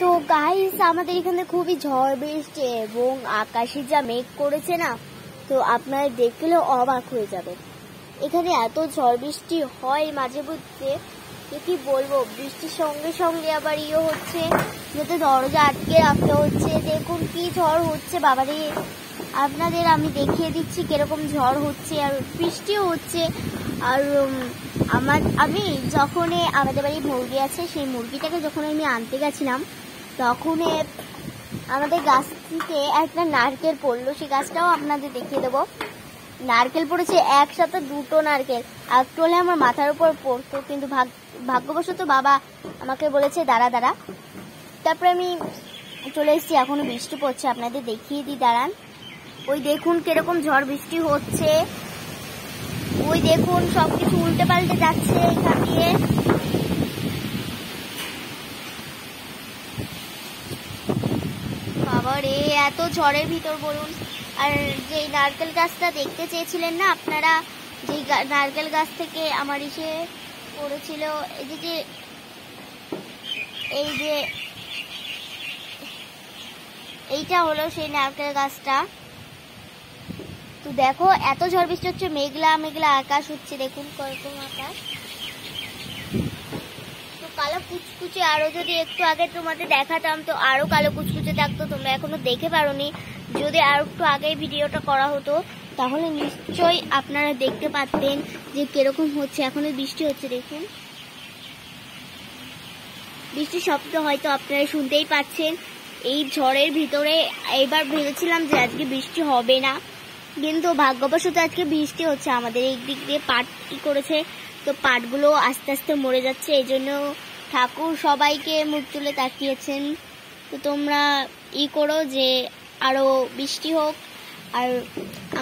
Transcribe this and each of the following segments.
তো গাইস আমাদের এখানে খুবই ঝড় বৃষ্টি এবং আকাশে যা মেঘ করেছে না, তো আপনারা দেখলেও অবাক হয়ে যাবে। এখানে এত ঝড় বৃষ্টি হয় মাঝে মধ্যে, কি বলবো, বৃষ্টির সঙ্গে সঙ্গে আবার হচ্ছে, যাতে দরজা আটকে রাখতে হচ্ছে। দেখুন কি ঝড় হচ্ছে বাবারে, আপনাদের আমি দেখিয়ে দিচ্ছি কিরকম ঝড় হচ্ছে আর বৃষ্টিও হচ্ছে। আর আমি যখন আমাদের বাড়ি মুরগি আছে, সেই মুরগিটাকে যখন আমি আনতে গেছিলাম, তখন আমাদের গাছ থেকে একটা নারকেল পড়লো। সেই গাছটাও আপনাদের দেখিয়ে দেবো। নারকেল পড়েছে একসাথে দুটো নারকেল, একটু হলে আমার মাথার উপর পড়তো, কিন্তু ভাগ্যবশত বাবা আমাকে বলেছে দাঁড়া। তারপরে আমি চলে এসেছি। এখনো বৃষ্টি পড়ছে, আপনাদের দেখিয়ে দিই, দাঁড়ান। ওই দেখুন কিরকম ঝড় বৃষ্টি হচ্ছে, ওই দেখুন সবকিছু উল্টে পাল্টে যাচ্ছে এখান দিয়ে। বাবারে এত ঝড়ের ভিতর বলুন। আর যে নারকেল গাছটা দেখতে চেয়েছিলেন না আপনারা, যে নারকেল গাছ থেকে আমার এসে পড়েছিল, এই যে এইটা হলো সেই নারকেল গাছটা। তো দেখো এত ঝড় বৃষ্টি হচ্ছে, মেঘলা মেঘলা আকাশ হচ্ছে, দেখুন কত আকাশ। তো কালো কুচকুচে, আরো যদি একটু আগে তোমাদের দেখাতাম তো আরো কালো কুচকুচে থাকতো, তোমরা এখনো দেখে পারোনি। যদি আর একটু আগে ভিডিওটা করা হতো তাহলে নিশ্চয়ই আপনারা দেখতে পারতেন যে কিরকম হচ্ছে। এখনো বৃষ্টি হচ্ছে, দেখুন বৃষ্টির শব্দ হয়তো আপনারা শুনতেই পাচ্ছেন। এই ঝড়ের ভিতরে এবার ভেবেছিলাম যে আজকে বৃষ্টি হবে না, কিন্তু ভাগ্যবশত আজকে বৃষ্টি হচ্ছে। আমাদের এই দিক দিয়ে পাট কি করেছে, তো পাটগুলো আস্তে আস্তে মরে যাচ্ছে, এই জন্য ঠাকুর সবাইকে মুখ তুলে তাকিয়েছেন। তো তোমরা করো যে আরো বৃষ্টি হোক, আর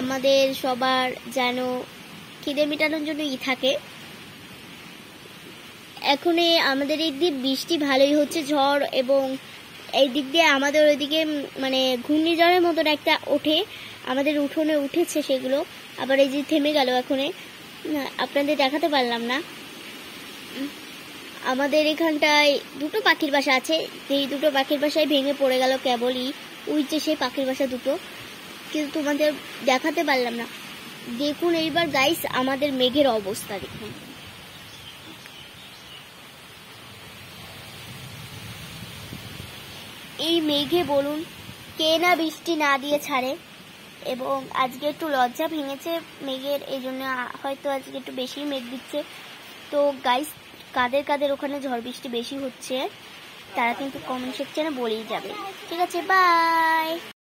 আমাদের সবার যেন খিদে মেটানোর জন্য থাকে। এখন আমাদের এই দিক বৃষ্টি ভালোই হচ্ছে, ঝড়, এবং এই দিক দিয়ে আমাদের ওইদিকে মানে ঘূর্ণিঝড়ের মতন একটা ওঠে, আমাদের উঠোনে উঠেছে সেগুলো, আবার এই যে থেমে গেল। এখন আপনাদের দেখাতে পারলাম না। আমাদের এখানটায় দুটো পাখির বাসা আছে, এই দুটো পাখির বাসায় ভেঙে পড়ে গেল কেবলই, উইচে সেই পাখির বাসা দুটো, কিন্তু তোমাদের দেখাতে পারলাম না। দেখুন এইবার গাইস আমাদের মেঘের অবস্থা দেখুন। এই মেঘে বলুন কে না বৃষ্টি না দিয়ে ছাড়ে। এবং আজকে একটু লজ্জা ভেঙেছে মেঘের, এই জন্য হয়তো আজকে একটু বেশি মেঘ দিচ্ছে। তো গাইস কাদের ওখানে ঝড় বৃষ্টি বেশি হচ্ছে তারা কিন্তু কমেন্ট সেকশনে বলেই যাবে। ঠিক আছে, বাই।